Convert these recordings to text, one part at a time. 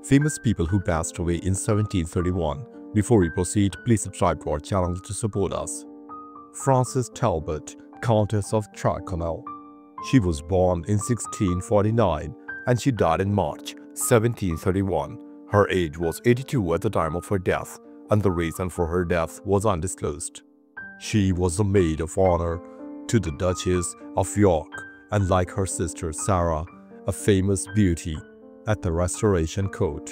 Famous people who passed away in 1731. Before we proceed, please subscribe to our channel to support us. Frances Talbot, Countess of Tyrconnel. She was born in 1649 and she died in March 1731. Her age was 82 at the time of her death, and the reason for her death was undisclosed. She was the maid of honor to the Duchess of York and, like her sister Sarah, a famous beauty at the Restoration Court.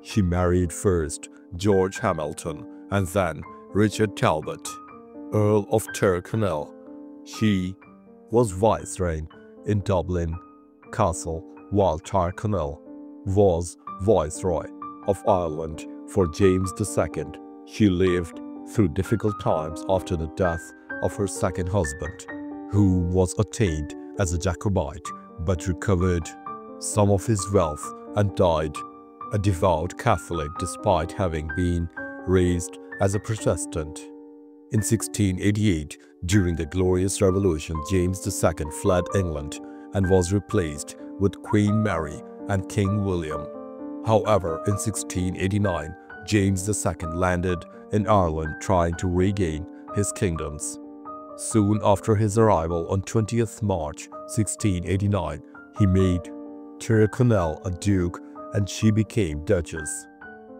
She married first George Hamilton and then Richard Talbot, Earl of Tyrconnel. She was viceroy in Dublin Castle, while Tyrconnel was viceroy of Ireland for James II. She lived through difficult times after the death of her second husband, who was attainted as a Jacobite but recovered some of his wealth and died a devout Catholic despite having been raised as a Protestant. In 1688, during the Glorious Revolution, James II fled England and was replaced with Queen Mary and King William. However, in 1689, James II landed in Ireland trying to regain his kingdoms. Soon after his arrival on 20th March 1689, he made Tyrconnel a duke and she became Duchess.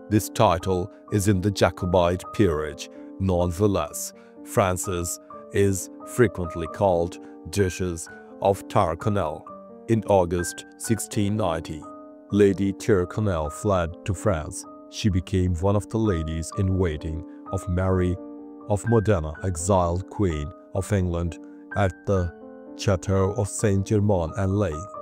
This title is in the Jacobite peerage. Nonetheless, Frances is frequently called Duchess of Tyrconnel. In August 1690, Lady Tyrconnel fled to France. She became one of the ladies in waiting of Mary of Modena, exiled Queen of England at the Chateau of Saint-Germain-en-Laye.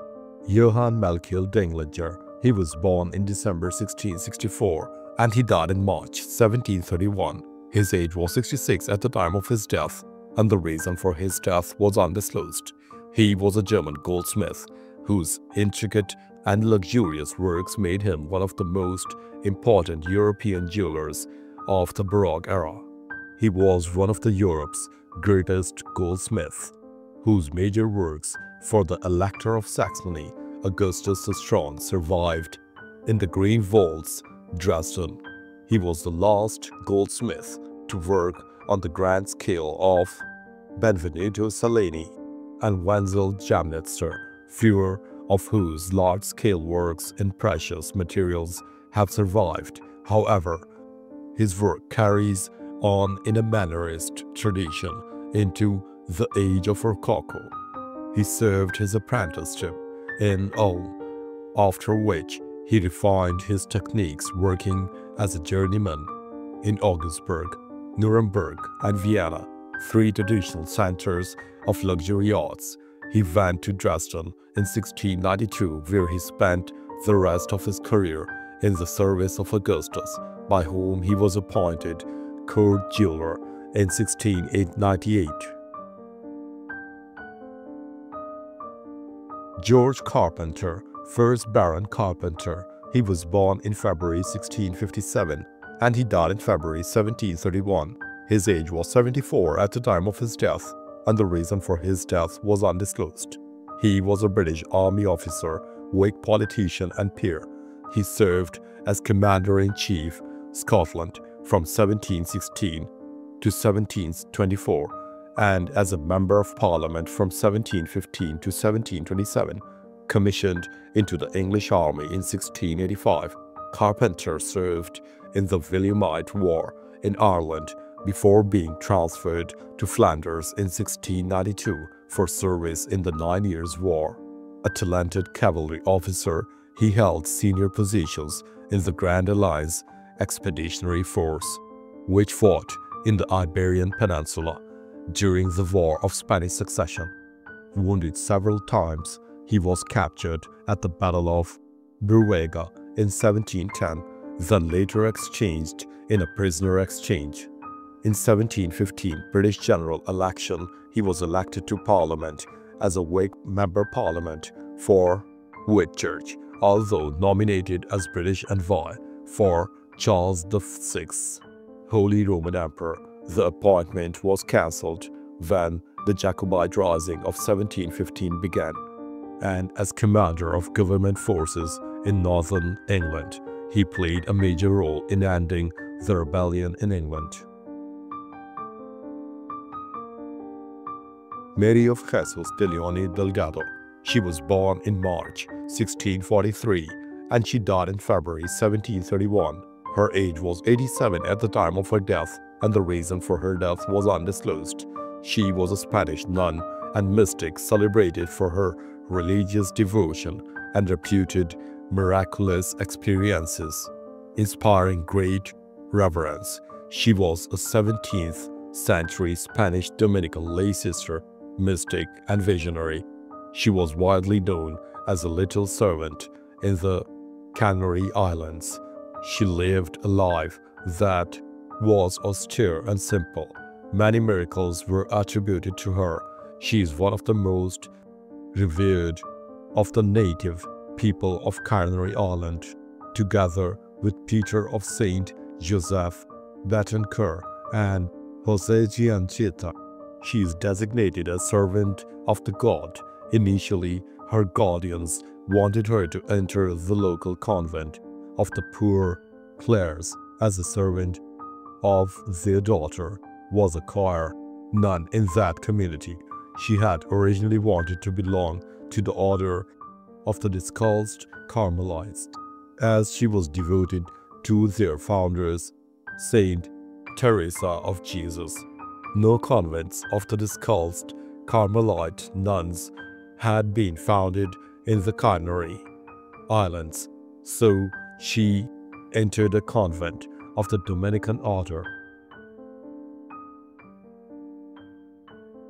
Johann Melchior Dinglinger. He was born in December 1664 and he died in March 1731. His age was 66 at the time of his death, and the reason for his death was undisclosed. He was a German goldsmith whose intricate and luxurious works made him one of the most important European jewelers of the Baroque era. He was one of Europe's greatest goldsmiths, whose major works for the Elector of Saxony, Augustus the Strong, survived in the Green Vaults, Dresden. He was the last goldsmith to work on the grand scale of Benvenuto Cellini and Wenzel Jamnitzer, fewer of whose large-scale works in precious materials have survived. However, his work carries on in a Mannerist tradition into the age of Rococo. He served his apprenticeship in Ulm, after which he refined his techniques working as a journeyman in Augsburg, Nuremberg, and Vienna, three traditional centers of luxury arts. He went to Dresden in 1692, where he spent the rest of his career in the service of Augustus, by whom he was appointed court jeweler in 1698. George Carpenter, 1st Baron Carpenter. He was born in February 1657 and he died in February 1731. His age was 74 at the time of his death, and the reason for his death was undisclosed. He was a British Army officer, Whig politician and peer. He served as Commander-in-Chief, Scotland from 1716 to 1724 and as a Member of Parliament from 1715 to 1727. Commissioned into the English Army in 1685, Carpenter served in the Williamite War in Ireland before being transferred to Flanders in 1692 for service in the 9 Years' War. A talented cavalry officer, he held senior positions in the Grand Alliance Expeditionary Force, which fought in the Iberian Peninsula during the War of Spanish Succession. Wounded several times, he was captured at the Battle of Bruega in 1710, then later exchanged in a prisoner exchange. In 1715 British general election, he was elected to Parliament as a Whig Member Parliament for Whitchurch, although nominated as British Envoy for Charles VI, Holy Roman Emperor. The appointment was cancelled when the Jacobite Rising of 1715 began, and as commander of government forces in northern England, He played a major role in ending the rebellion in England. Mary of Jesus de Leon Delgado. She was born in March 1643 and she died in February 1731. Her age was 87 at the time of her death, and the reason for her death was undisclosed. She was a Spanish nun and mystic celebrated for her religious devotion and reputed miraculous experiences, inspiring great reverence. She was a 17th century Spanish Dominican lay sister, mystic and visionary. She was widely known as a little servant in the Canary Islands. She lived a life that was austere and simple. Many miracles were attributed to her. She is one of the most revered of the native people of Canary Island, together with Peter of Saint Joseph, Betancourt, and Jose Gianchita. She is designated as servant of the god. Initially, her guardians wanted her to enter the local convent of the Poor Clares as a servant of their daughter was a choir nun in that community. She had originally wanted to belong to the order of the Discalced Carmelites, as she was devoted to their founders, Saint Teresa of Jesus. No convents of the Discalced Carmelite nuns had been founded in the Canary Islands, so she entered a convent of the Dominican order.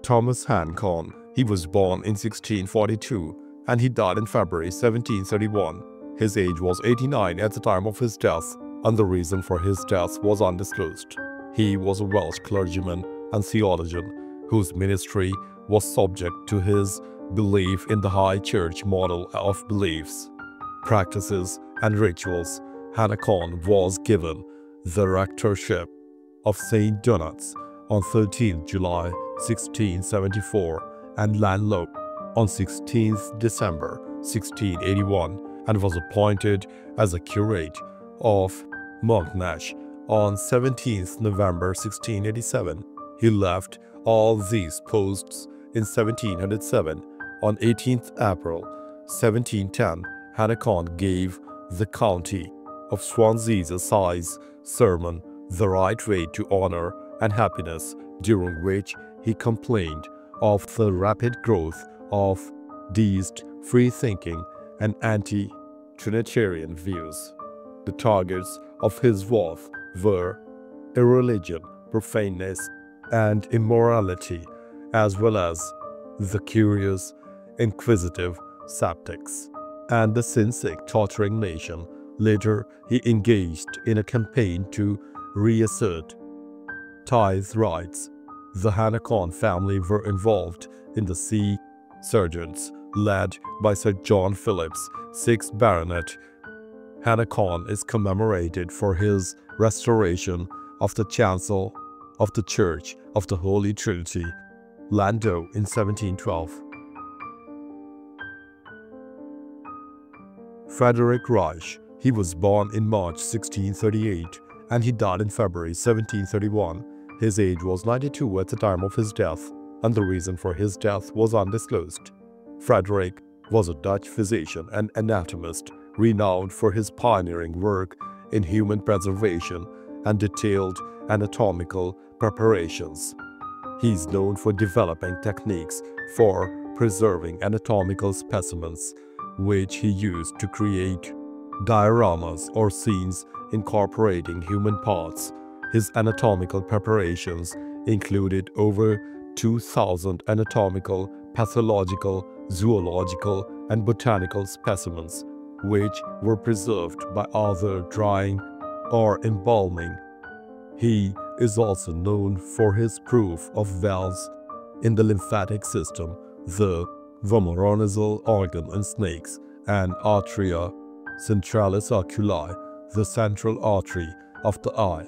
Thomas Hancon. He was born in 1642 and he died in February 1731. His age was 89 at the time of his death, and the reason for his death was undisclosed. He was a Welsh clergyman and theologian whose ministry was subject to his belief in the High Church model of beliefs, practices, and rituals. Hancon was given the rectorship of St. Donat's on 13 July 1674 and Lanlow on 16 December 1681, and was appointed as a curate of Monknash on 17 November 1687. He left all these posts in 1707. On 18th April 1710, Hancon gave the County of Swansea's assize sermon, The Right Way to Honor and Happiness, during which he complained of the rapid growth of deist, free-thinking, and anti-Trinitarian views. The targets of his wrath were irreligion, profaneness, and immorality, as well as the curious, inquisitive skeptics, and the sin-sick, tottering nation. Later, he engaged in a campaign to reassert tithe rights. The Hancon family were involved in the sea sergeants, led by Sir John Phillips, 6th Baronet. Hancon is commemorated for his restoration of the chancel of the Church of the Holy Trinity, Landau, in 1712. Frederick Reich. He was born in March 1638 and he died in February 1731. His age was 92 at the time of his death, and the reason for his death was undisclosed. Frederick was a Dutch physician and anatomist renowned for his pioneering work in human preservation and detailed anatomical preparations. He is known for developing techniques for preserving anatomical specimens, which he used to create dioramas or scenes incorporating human parts. His anatomical preparations included over 2,000 anatomical, pathological, zoological, and botanical specimens, which were preserved by either drying or embalming. He is also known for his proof of valves in the lymphatic system, the vomeronasal organ in snakes, and arteria centralis oculi, the central artery of the eye.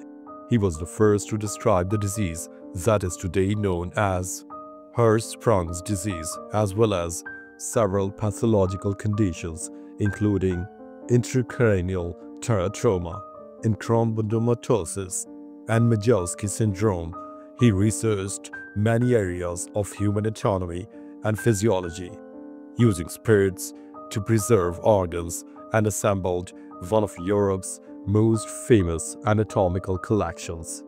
He was the first to describe the disease that is today known as Hirschsprung's disease, as well as several pathological conditions, including intracranial teratoma, in chromodomatosis, and Majelski syndrome. He researched many areas of human anatomy and physiology, using spirits to preserve organs, and assembled one of Europe's most famous anatomical collections.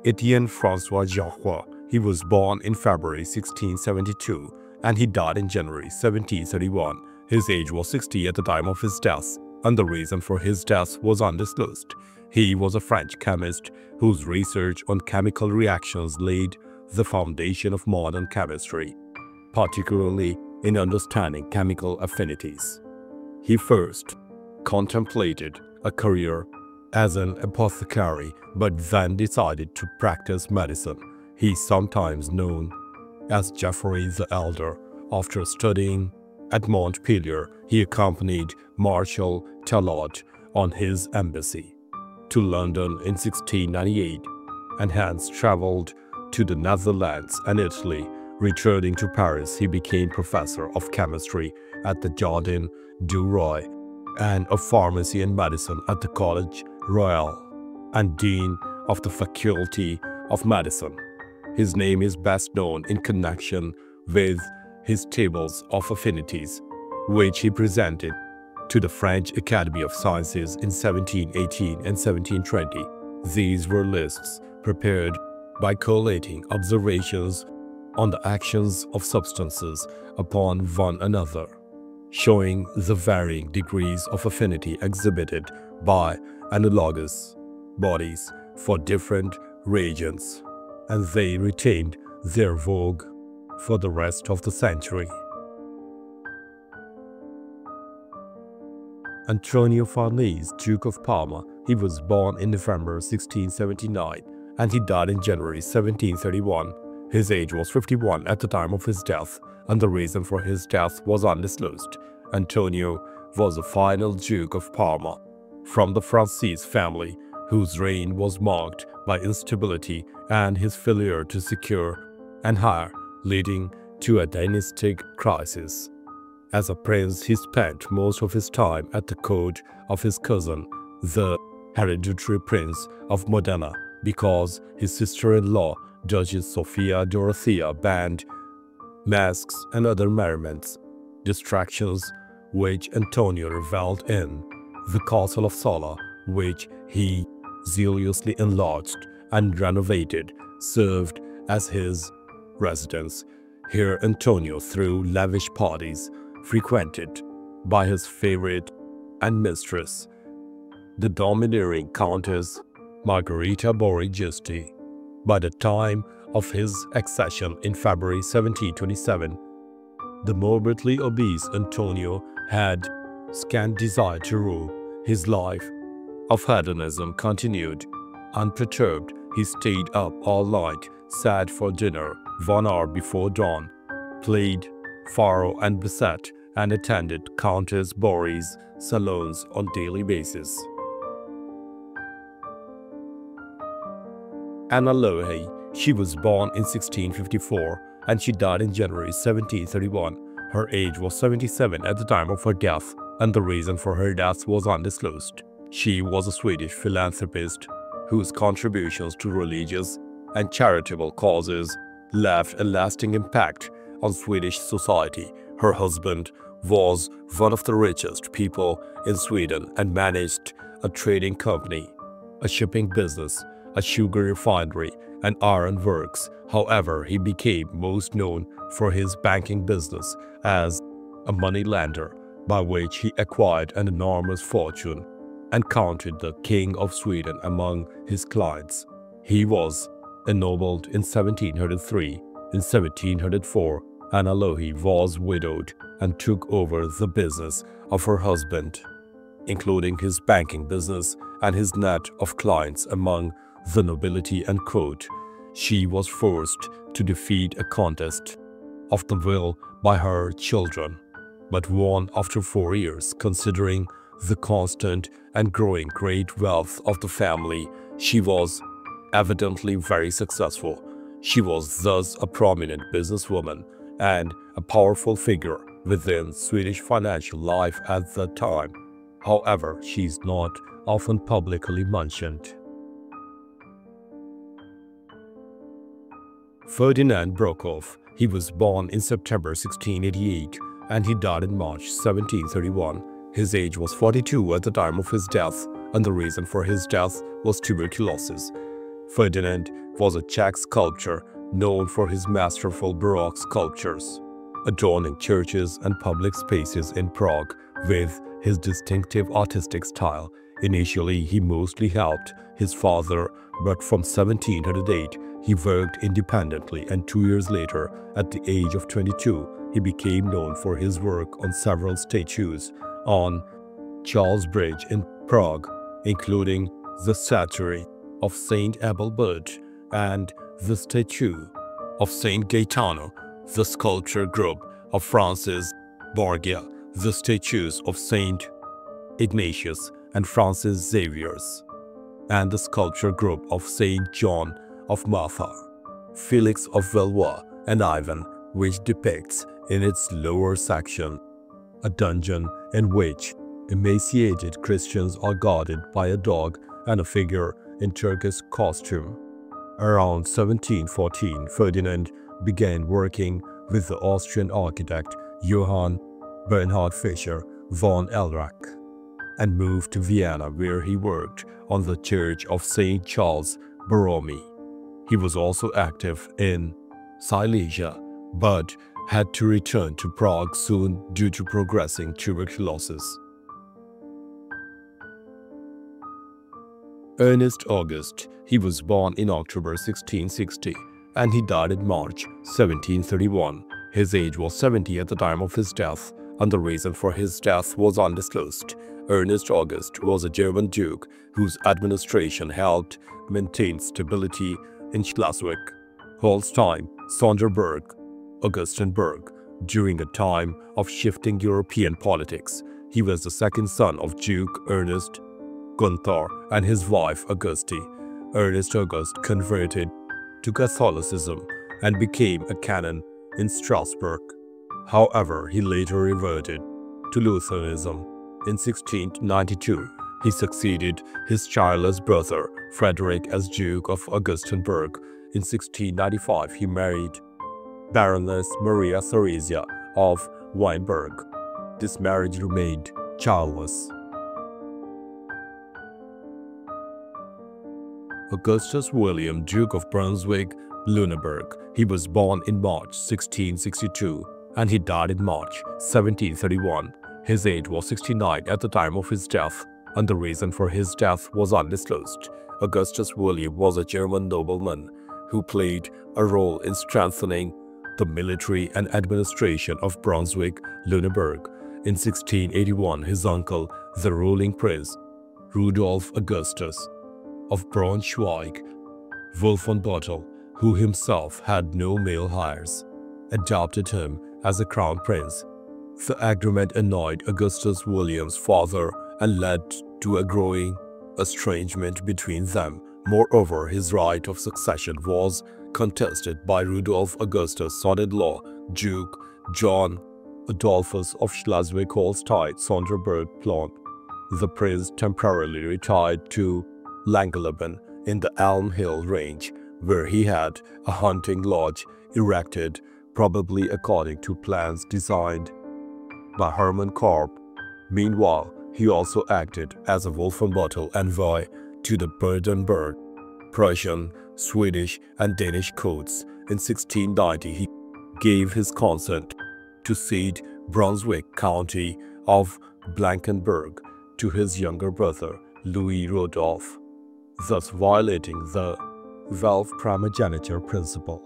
Etienne François Geoffroy. He was born in February 1672 and he died in January 1731. His age was 60 at the time of his death, and the reason for his death was undisclosed. He was a French chemist whose research on chemical reactions laid the foundation of modern chemistry, particularly in understanding chemical affinities. He first contemplated a career as an apothecary, but then decided to practice medicine. He is sometimes known as Geoffroy the Elder. After studying at Montpellier, he accompanied Marshal Talleyrand on his embassy to London in 1698 and hence traveled to the Netherlands and Italy. Returning to Paris, he became professor of chemistry at the Jardin du Roi and of pharmacy and medicine at the Collège Royal and dean of the Faculty of Medicine. His name is best known in connection with his tables of affinities, which he presented to the French Academy of Sciences in 1718 and 1720. These were lists prepared by collating observations on the actions of substances upon one another, showing the varying degrees of affinity exhibited by analogous bodies for different reagents, and they retained their vogue for the rest of the century. Antonio Farnese, Duke of Parma. He was born in November 1679 and he died in January 1731. His age was 51 at the time of his death, and the reason for his death was undisclosed. Antonio was the final Duke of Parma from the Francis family, whose reign was marked by instability and his failure to secure an heir, leading to a dynastic crisis. As a prince, he spent most of his time at the court of his cousin, the hereditary Prince of Modena, because his sister-in-law, Duchess Sophia Dorothea, banned masks and other merriments, distractions which Antonio reveled in. The castle of Sala, which he zealously enlarged and renovated, served as his residence. Here Antonio threw lavish parties, frequented by his favorite and mistress, the domineering Countess Margherita Borgisti. By the time of his accession in February 1727, the morbidly obese Antonio had scant desire to rule. His life of hedonism continued unperturbed. He stayed up all night, sat for dinner 1 hour before dawn, played faro and basset, and attended Countess Borri's salons on daily basis. Anna Lohe. She was born in 1654 and she died in January 1731. Her age was 77 at the time of her death, and the reason for her death was undisclosed. She was a Swedish philanthropist whose contributions to religious and charitable causes left a lasting impact on Swedish society. Her husband was one of the richest people in Sweden and managed a trading company, a shipping business, a sugar refinery, and iron works. However, he became most known for his banking business as a money lender, by which he acquired an enormous fortune and counted the King of Sweden among his clients. He was ennobled in 1703. In 1704, Anna Lohe was widowed and took over the business of her husband, including his banking business and his net of clients among the nobility and court. She was forced to defeat a contest of the will by her children, but won after 4 years. Considering the constant and growing great wealth of the family, she was evidently very successful. She was thus a prominent businesswoman and a powerful figure within Swedish financial life at the time. However, she is not often publicly mentioned. Ferdinand Brokoff. He was born in September 1688 and he died in March 1731. His age was 42 at the time of his death, and the reason for his death was tuberculosis. Ferdinand was a Czech sculptor known for his masterful Baroque sculptures, adorning churches and public spaces in Prague with his distinctive artistic style. Initially, he mostly helped his father, but from 1708, he worked independently, and 2 years later, at the age of 22, he became known for his work on several statues on Charles Bridge in Prague, including the statue of Saint Adalbert and the statue of Saint Gaetano, the sculpture group of Francis Borgia, the statues of Saint Ignatius and Francis Xavier's, and the sculpture group of Saint John of Martha, Felix of Valois, and Ivan, which depicts in its lower section a dungeon in which emaciated Christians are guarded by a dog and a figure in Turkish costume. Around 1714, Ferdinand began working with the Austrian architect Johann Bernhard Fischer von Elrach and moved to Vienna, where he worked on the Church of St. Charles Borromei. He was also active in Silesia, but had to return to Prague soon due to progressing tuberculosis. Ernest August. He was born in October 1660 and he died in March 1731. His age was 70 at the time of his death, and the reason for his death was undisclosed. Ernest August was a German duke whose administration helped maintain stability in Schleswig, Holstein, Sonderburg, Augustenburg during a time of shifting European politics. He was the second son of Duke Ernest Gunther and his wife Auguste. Ernest August converted to Catholicism and became a canon in Strasbourg. However, he later reverted to Lutheranism. In 1692, he succeeded his childless brother Frederick as Duke of Augustenburg. In 1695, he married Baroness Maria Theresia of Weinberg. This marriage remained childless. Augustus William, Duke of Brunswick-Lüneburg. He was born in March 1662 and he died in March 1731. His age was 69 at the time of his death, and the reason for his death was undisclosed. Augustus William was a German nobleman who played a role in strengthening the military and administration of Brunswick-Lüneburg. In 1681, his uncle, the ruling prince, Rudolf Augustus of Braunschweig-Wolfenbüttel, who himself had no male heirs, adopted him as a crown prince. The agreement annoyed Augustus William's father and led to a growing estrangement between them. Moreover, his right of succession was contested by Rudolf Augustus' son-in-law, Duke John Adolphus of Schleswig-Holstein-Sonderburg-Plön. The prince temporarily retired to Langeleben in the Elm Hill range, where he had a hunting lodge erected, probably according to plans designed by Hermann Korp. Meanwhile, he also acted as a Wolfenbüttel envoy to the Brandenburg, Prussian, Swedish, and Danish courts. In 1690, he gave his consent to cede Brunswick County of Blankenburg to his younger brother, Louis Rodolphe, thus violating the Welf primogeniture principle.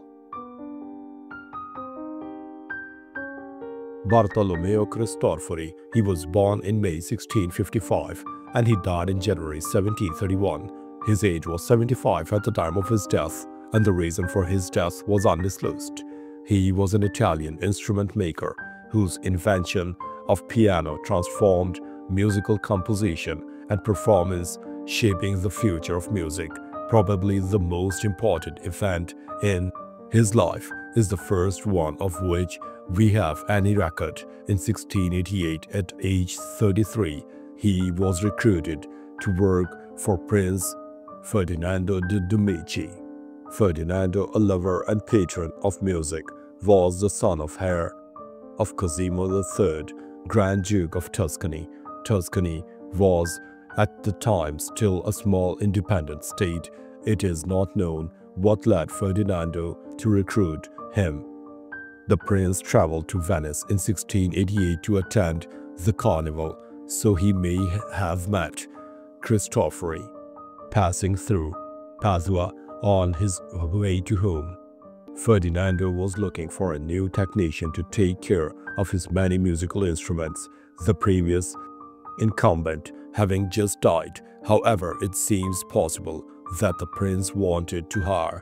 Bartolomeo Cristofori. He was born in May 1655 and he died in January 1731. His age was 75 at the time of his death, and the reason for his death was undisclosed. He was an Italian instrument maker whose invention of piano transformed musical composition and performance, shaping the future of music. Probably the most important event in his life is the first one of which we have any record. In 1688, at age 33, he was recruited to work for Prince Ferdinando de' Medici. Ferdinando, a lover and patron of music, was the son of heir of Cosimo III, Grand Duke of Tuscany. Tuscany was at the time still a small independent state. It is not known what led Ferdinando to recruit him. The prince traveled to Venice in 1688 to attend the carnival, so he may have met Cristofori passing through Padua on his way to home. Ferdinando was looking for a new technician to take care of his many musical instruments, the previous incumbent having just died. However, it seems possible that the prince wanted to hire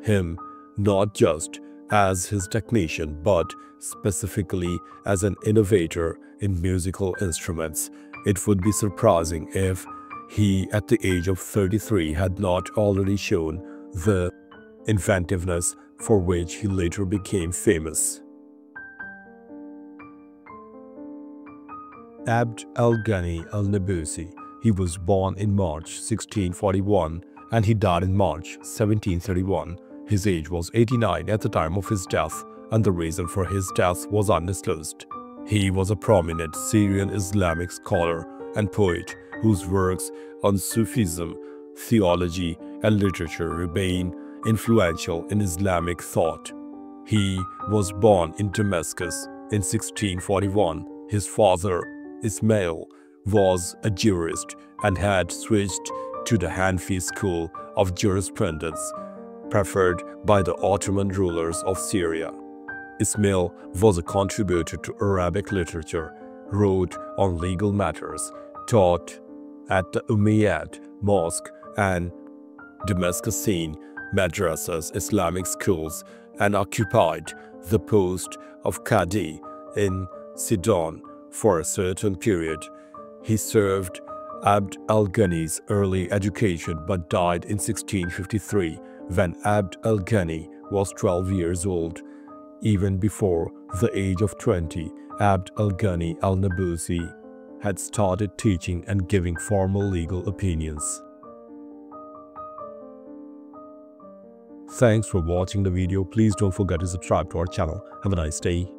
him not just as his technician but specifically as an innovator in musical instruments. It would be surprising if he, at the age of 33, had not already shown the inventiveness for which he later became famous. Abd al-Ghani al-Nabulsi. He was born in March 1641 and he died in March 1731. His age was 89 at the time of his death, and the reason for his death was undisclosed. He was a prominent Syrian Islamic scholar and poet whose works on Sufism, theology, and literature remain influential in Islamic thought. He was born in Damascus in 1641. His father, Ismail, was a jurist and had switched to the Hanafi school of jurisprudence preferred by the Ottoman rulers of Syria. Ismail was a contributor to Arabic literature, wrote on legal matters, taught at the Umayyad Mosque and Damascene madrasas, Islamic schools, and occupied the post of Qadi in Sidon for a certain period. He served Abd al-Ghani's early education but died in 1653 when Abd al-Ghani was 12 years old. Even before the age of 20, Abd al-Ghani al-Nabulsi had started teaching and giving formal legal opinions. Thanks for watching the video. Please don't forget to subscribe to our channel. Have a nice day.